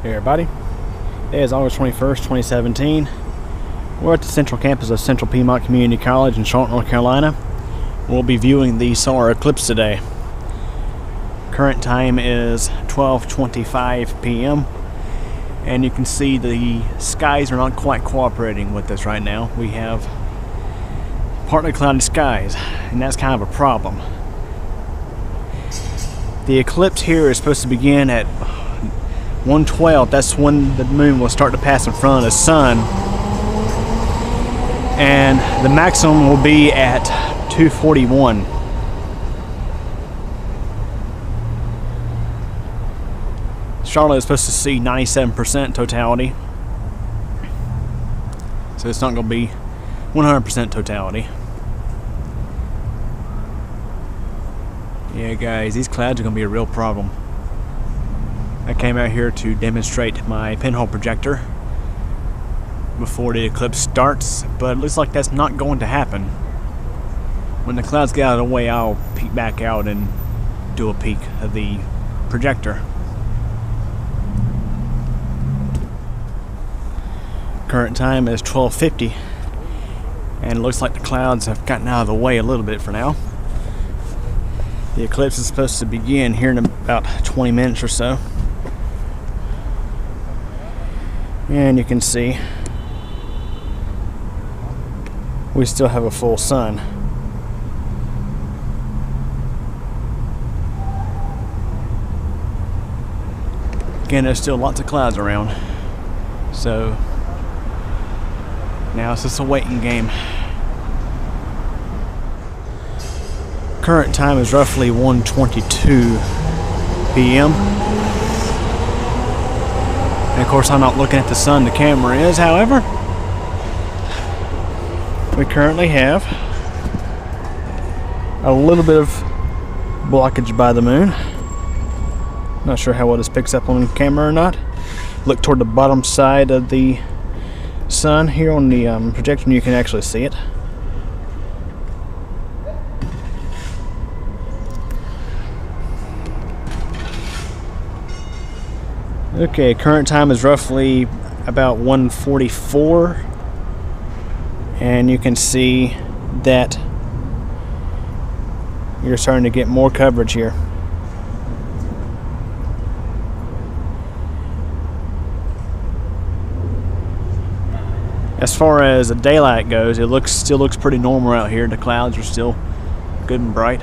Hey everybody, today is August 21st, 2017. We're at the central campus of Central Piedmont Community College in Charlotte, North Carolina. We'll be viewing the solar eclipse today. Current time is 12:25 p.m. and you can see the skies are not quite cooperating with us right now. We have partly cloudy skies, and that's kind of a problem. The eclipse here is supposed to begin at 1:12. That's when the moon will start to pass in front of the sun, and the maximum will be at 2:41. Charlotte is supposed to see 97% totality, so it's not going to be 100% totality. Yeah guys, these clouds are going to be a real problem. I came out here to demonstrate my pinhole projector before the eclipse starts, but it looks like that's not going to happen. When the clouds get out of the way, I'll peek back out and do a peek of the projector. Current time is 12:50, and it looks like the clouds have gotten out of the way a little bit for now. The eclipse is supposed to begin here in about 20 minutes or so. And you can see we still have a full sun. Again, there's still lots of clouds around, so now it's just a waiting game. Current time is roughly 1:22 p.m. And of course I'm not looking at the sun, the camera is. However, we currently have a little bit of blockage by the moon. Not sure how well this picks up on camera or not. Look toward the bottom side of the sun here on the projection, you can actually see it. Okay, current time is roughly about 1:44, and you can see that you're starting to get more coverage here. As far as the daylight goes, it still looks pretty normal out here. The clouds are still good and bright.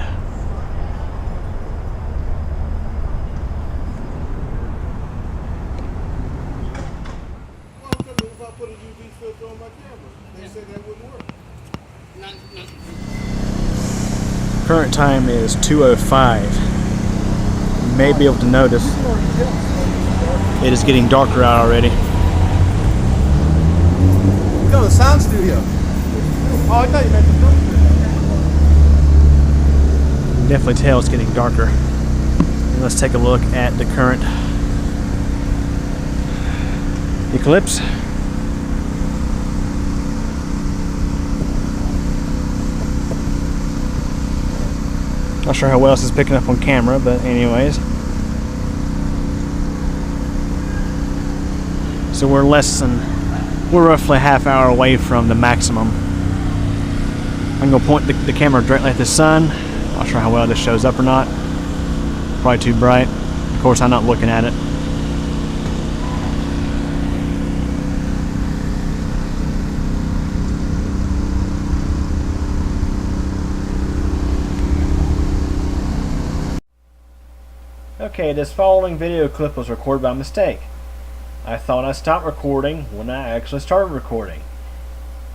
Current time is 2:05. You may be able to notice it is getting darker out already. No, the sound studio. Oh, I thought you meant the film studio. You can definitely tell it's getting darker. And let's take a look at the current eclipse. Not sure how well this is picking up on camera, but anyways. So we're roughly a half hour away from the maximum. I'm going to point the camera directly at the sun. Not sure how well this shows up or not. Probably too bright. Of course, I'm not looking at it. Okay, this following video clip was recorded by mistake. I thought I stopped recording when I actually started recording.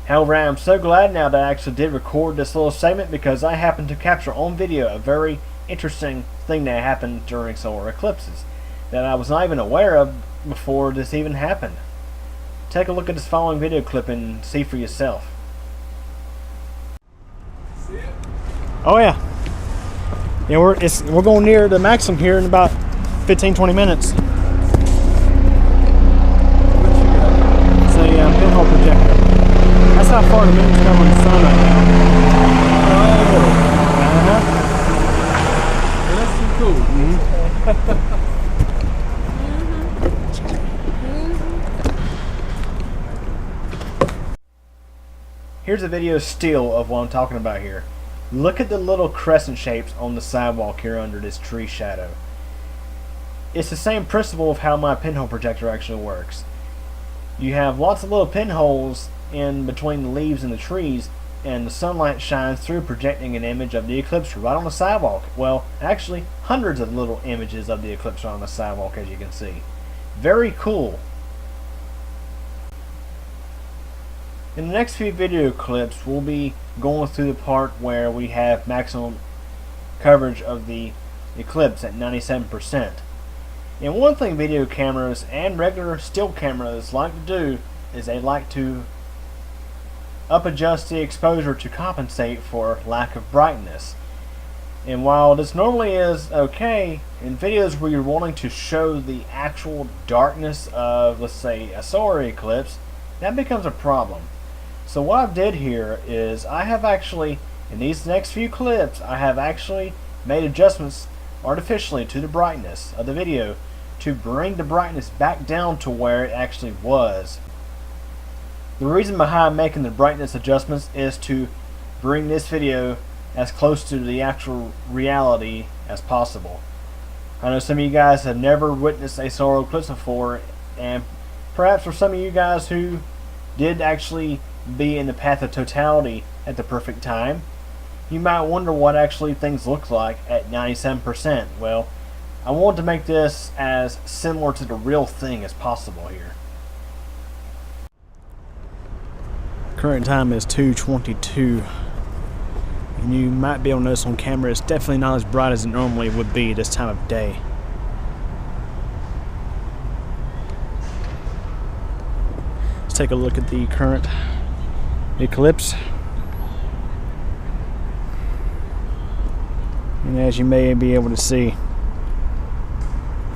However, I am so glad now that I actually did record this little segment, because I happened to capture on video a very interesting thing that happened during solar eclipses that I was not even aware of before this even happened. Take a look at this following video clip and see for yourself. See it? Oh yeah. Yeah, we're going near the maximum here in about 15-20 minutes. It's a pinhole projector. That's how far the moon's coming from the sun right now. Oh. Well, that's too cool. Mm-hmm. Here's a video still of what I'm talking about here. Look at the little crescent shapes on the sidewalk here under this tree shadow. It's the same principle of how my pinhole projector actually works. You have lots of little pinholes in between the leaves and the trees, and the sunlight shines through, projecting an image of the eclipse right on the sidewalk. Well, actually, hundreds of little images of the eclipse on the sidewalk, as you can see. Very cool. In the next few video clips, we'll be going through the part where we have maximum coverage of the eclipse at 97%. And one thing video cameras and regular still cameras like to do is they like to up adjust the exposure to compensate for lack of brightness. And while this normally is okay, in videos where you're wanting to show the actual darkness of, let's say, a solar eclipse, that becomes a problem. So what I've did here is I have actually, in these next few clips, I have actually made adjustments artificially to the brightness of the video to bring the brightness back down to where it actually was. The reason behind making the brightness adjustments is to bring this video as close to the actual reality as possible. I know some of you guys have never witnessed a solar eclipse before, and perhaps for some of you guys who did actually be in the path of totality at the perfect time, you might wonder what actually things look like at 97%. Well, I want to make this as similar to the real thing as possible here. Current time is 2:22, and you might be able to notice on camera it's definitely not as bright as it normally would be this time of day. Let's take a look at the current eclipse. And as you may be able to see,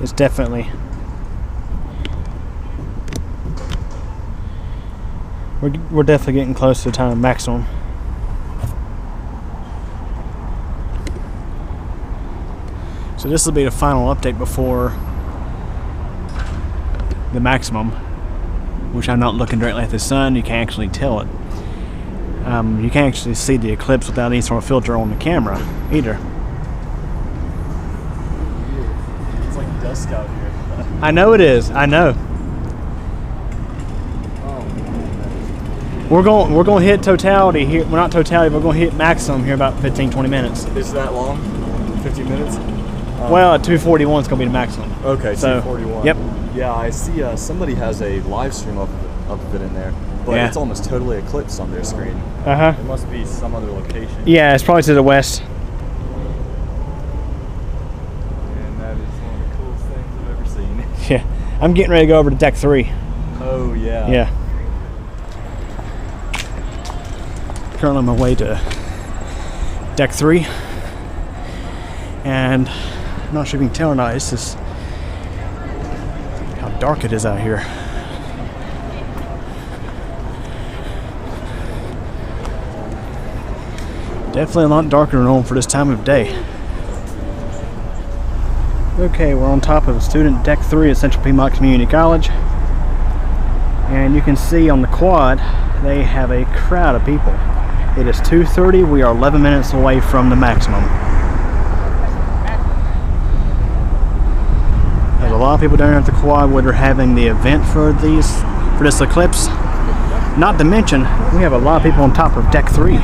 it's definitely we're definitely getting close to the time of maximum. So this will be the final update before the maximum, which I'm not looking directly at the sun. You can't actually tell it. You can't actually see the eclipse without any sort of filter on the camera either. It's like dusk out here. I know it is. I know. We're going to hit totality here. Well, not totality, but we're going to hit maximum here about 15-20 minutes. Is that long? 15 minutes? Well, at 2:41 it's going to be the maximum. Okay, so 2:41. Yep. Yeah, I see somebody has a live stream of it in there, but Yeah. it's almost totally eclipsed on their screen. Uh-huh. It must be some other location. Yeah, it's probably to the west. And that is one of the coolest things I've ever seen. Yeah. I'm getting ready to go over to deck 3. Oh, yeah. Yeah. Currently on my way to deck 3. And I'm not sure if you can tell or not, it's just how dark it is out here. Definitely a lot darker than normal for this time of day. Okay, we're on top of student deck 3 at Central Piedmont Community College. And you can see on the quad, they have a crowd of people. It is 2:30, we are 11 minutes away from the maximum. There's a lot of people down here at the quad where they're having the event for this eclipse. Not to mention, we have a lot of people on top of deck 3.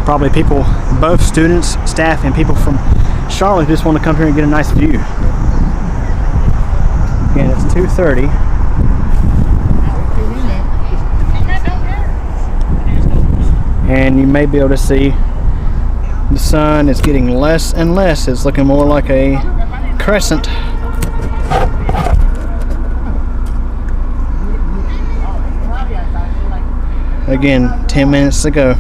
Probably people, both students, staff, and people from Charlotte who just want to come here and get a nice view. Again, it's 2:30. And you may be able to see the sun is getting less and less. It's looking more like a crescent. Again, 10 minutes to go.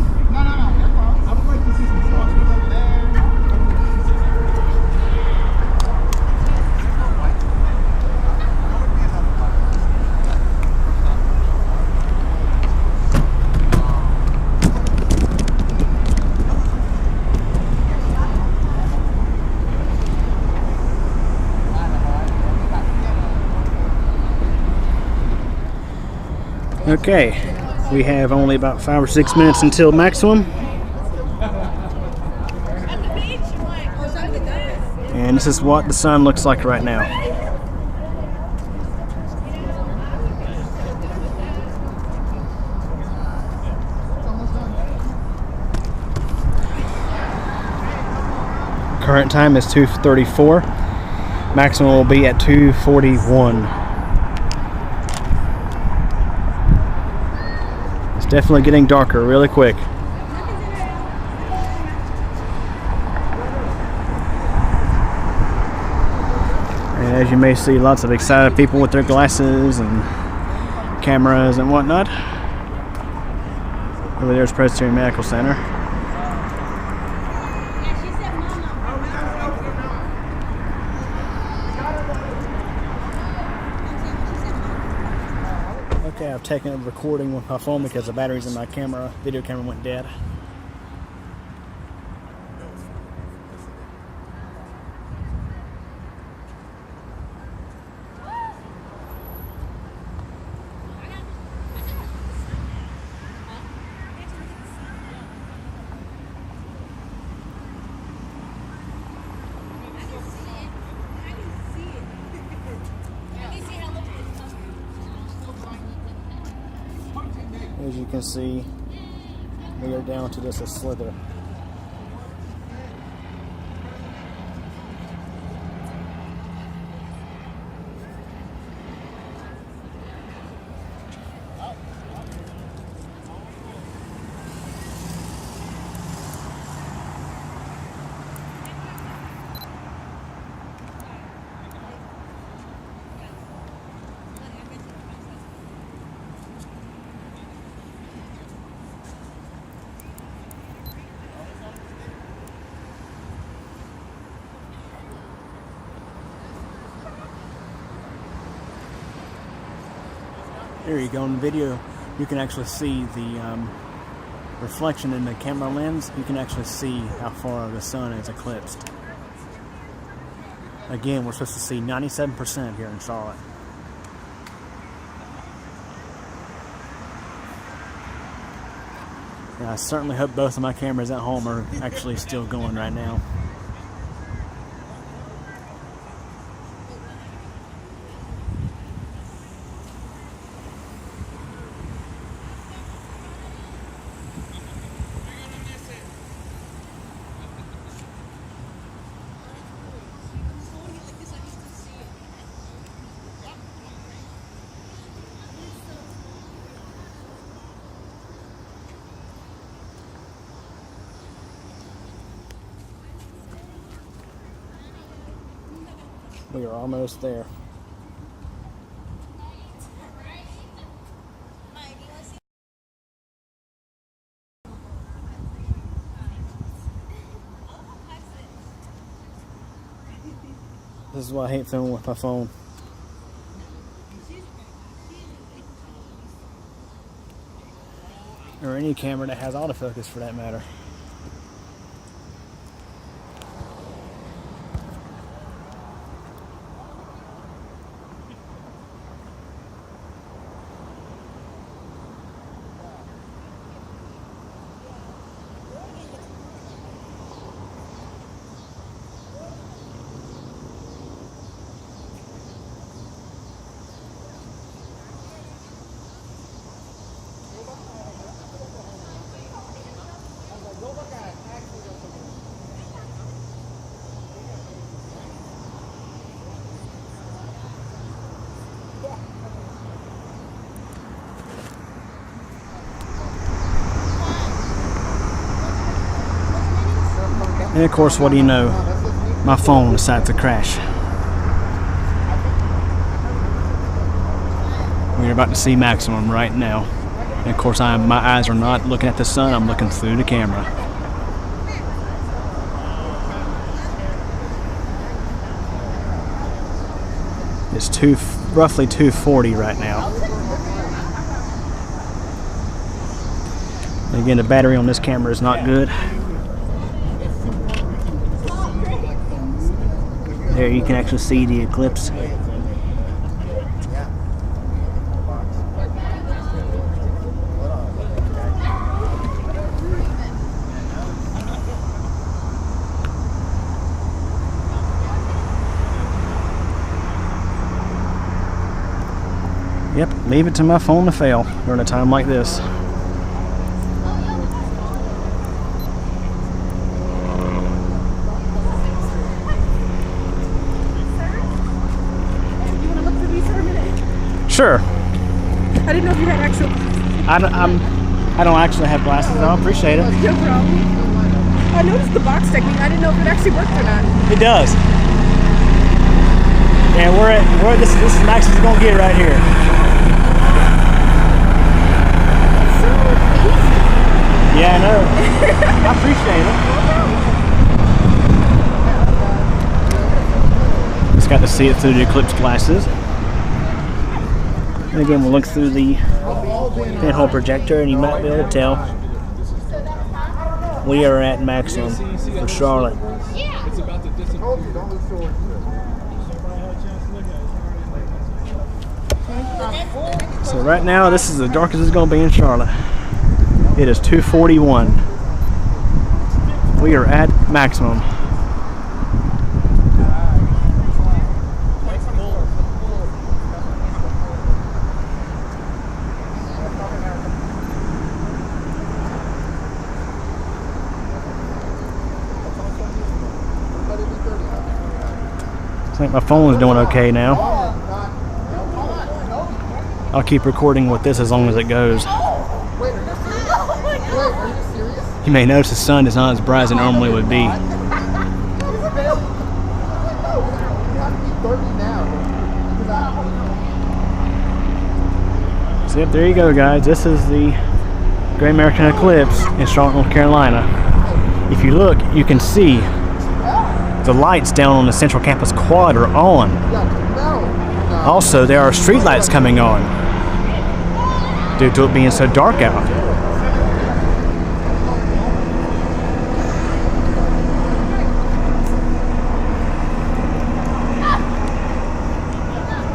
Okay, We have only about 5 or 6 minutes until maximum. And this is what the sun looks like right now. Current time is 2:34. Maximum will be at 2:41. It's definitely getting darker really quick. And as you may see, lots of excited people with their glasses and cameras and whatnot. Over there's Presbyterian Medical Center. Okay, I've taken a recording with my phone because the batteries in my video camera went dead. As you can see, we are down to just a slither. There you go. In the video, you can actually see the reflection in the camera lens. You can actually see how far the sun is eclipsed. Again, we're supposed to see 97% here in Charlotte. And I certainly hope both of my cameras at home are actually still going right now. We are almost there. This is why I hate filming with my phone. Or any camera that has autofocus for that matter. And of course, what do you know? My phone decided to crash. We're about to see maximum right now. And of course, my eyes are not looking at the sun, I'm looking through the camera. It's roughly 2:40 right now. And again, the battery on this camera is not good. There you can actually see the eclipse. Yep, leave it to my phone to fail during a time like this. Sure. I didn't know if you had actual glasses. I don't actually have glasses. I appreciate it. No problem. I noticed the box technique. I didn't know if it actually worked or not. It does. And this is max is gonna get right here. So easy. Yeah, I know. I appreciate it. Just got to see it through the Eclipse glasses. And again, we'll look through the pinhole projector, and you might be able to tell we are at maximum for Charlotte. So right now, this is as dark as it's going to be in Charlotte. It is 2:41. We are at maximum. I think my phone is doing okay now. I'll keep recording with this as long as it goes. You may notice the sun is not as bright as it normally would be. So yep, there you go, guys. This is the Great American Eclipse in Charlotte, North Carolina. If you look, you can see the lights down on the Central Campus Quad are on. Also, there are street lights coming on due to it being so dark out.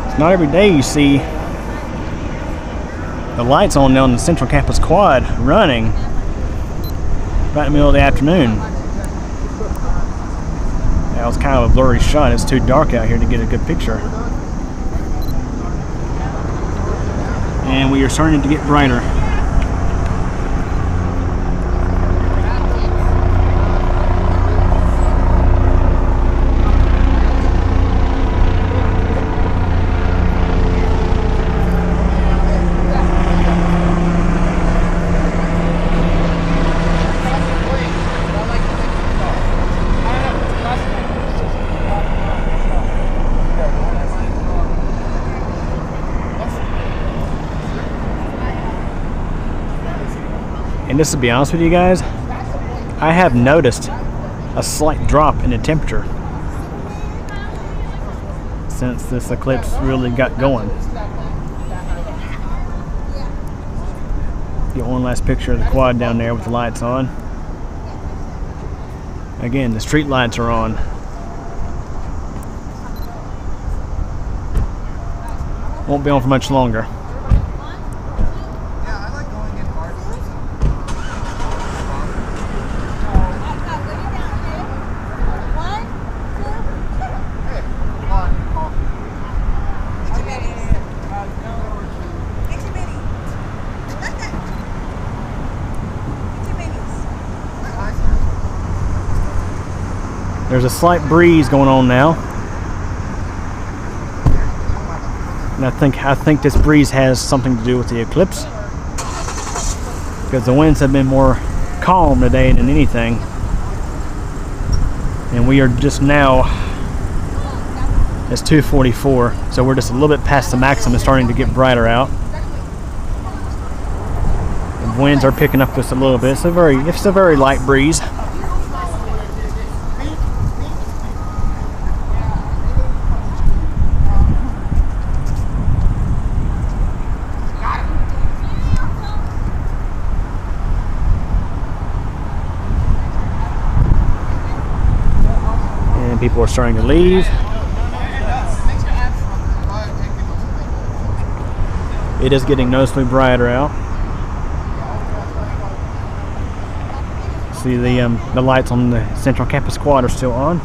It's not every day you see the lights on down the Central Campus Quad running right in the middle of the afternoon. That was kind of a blurry shot. It's too dark out here to get a good picture. And we are starting to get brighter. And just to be honest with you guys, I have noticed a slight drop in the temperature since this eclipse really got going. Get one last picture of the quad down there with the lights on. Again, the street lights are on. Won't be on for much longer. There's a slight breeze going on now, and I think this breeze has something to do with the eclipse, because the winds have been more calm today than anything, and we are just now, it's 2:44, so we're just a little bit past the maximum. It's starting to get brighter out. The winds are picking up just a little bit. It's a very light breeze. People are starting to leave. It is getting noticeably brighter out. See the lights on the Central Campus Quad are still on.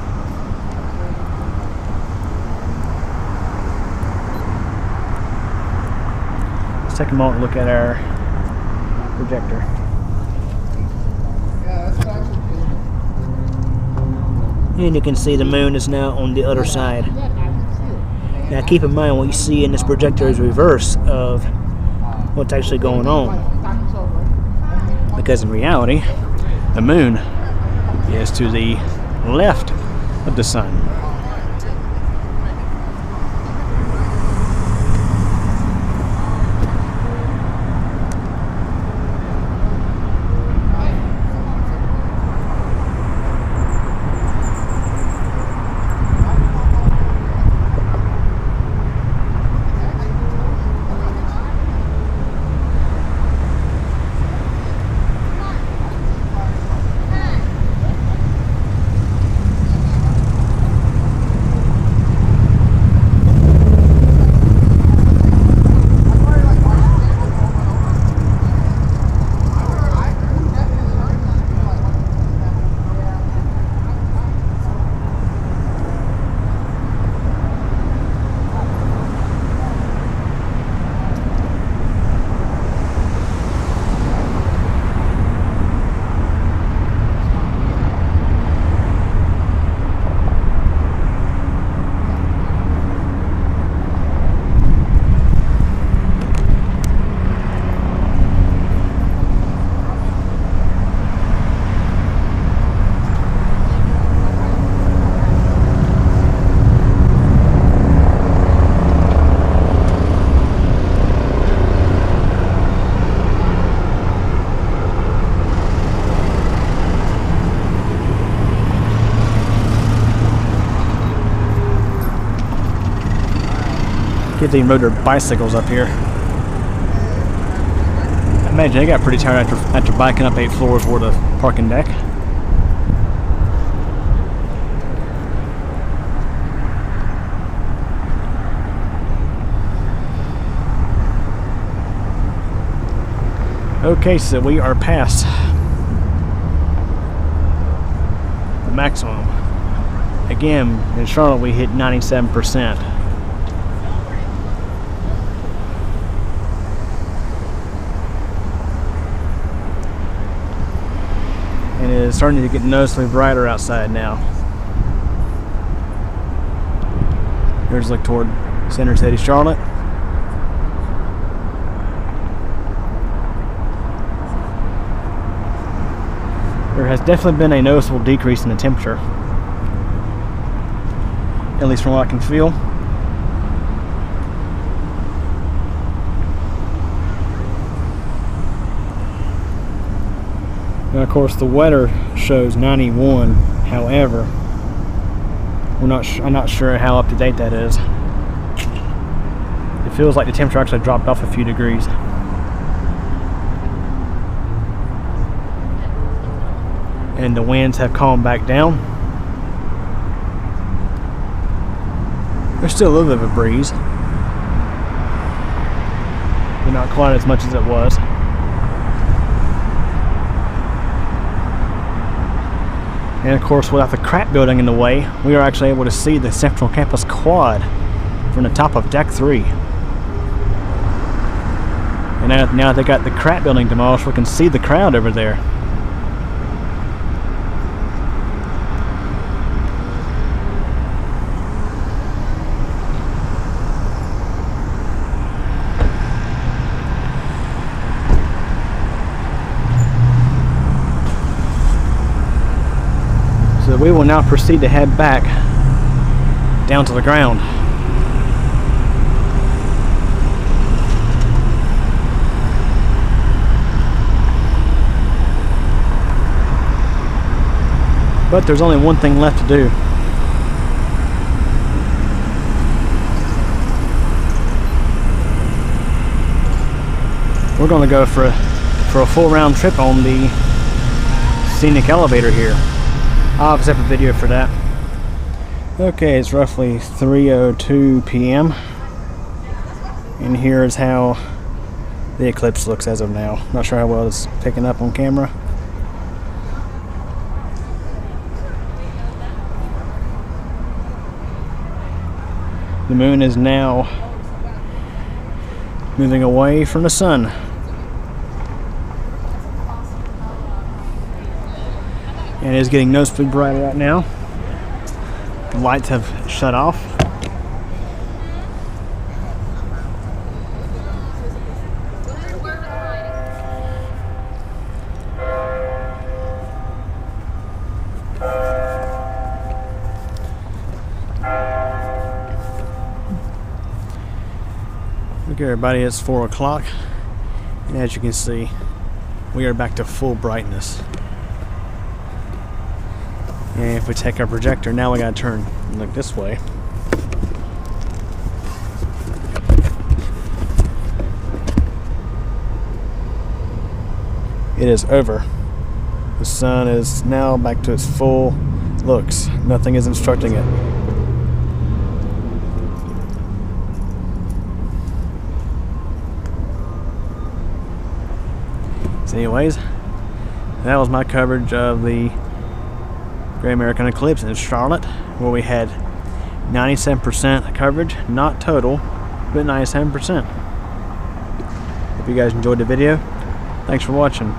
take a moment to look at our projector. And you can see the moon is now on the other side. Now keep in mind what you see in this projector is reverse of what's actually going on. Because in reality, the moon is to the left of the sun. Kids even rode their bicycles up here. I imagine they got pretty tired after biking up 8 floors worth of parking deck. Okay, so we are past the maximum. Again, in Charlotte we hit 97%. And it is starting to get noticeably brighter outside now. Here's a look toward Center City, Charlotte. There has definitely been a noticeable decrease in the temperature, at least from what I can feel. And of course the weather shows 91, however, I'm not sure how up to date that is. It feels like the temperature actually dropped off a few degrees. And the winds have calmed back down. There's still a little bit of a breeze, but not quite as much as it was. And of course, without the crap building in the way, we are actually able to see the Central Campus Quad from the top of Deck 3. And now they got the crap building demolished, we can see the crowd over there. So we will now proceed to head back down to the ground. But there's only one thing left to do. We're going to go for a full round trip on the scenic elevator here. I'll have a separate video for that. Okay, it's roughly 3:02 p.m. and here is how the eclipse looks as of now. Not sure how well it's picking up on camera. The moon is now moving away from the sun. And it is getting noticeably brighter right now. The lights have shut off. Okay, everybody, it's 4 o'clock, and as you can see, we are back to full brightness. And if we take our projector, now we gotta turn and look this way. It is over. The sun is now back to its full looks. Nothing is obstructing it. So anyways, that was my coverage of the Great American Eclipse in Charlotte, where we had 97% coverage, not total, but 97%. Hope you guys enjoyed the video. Thanks for watching.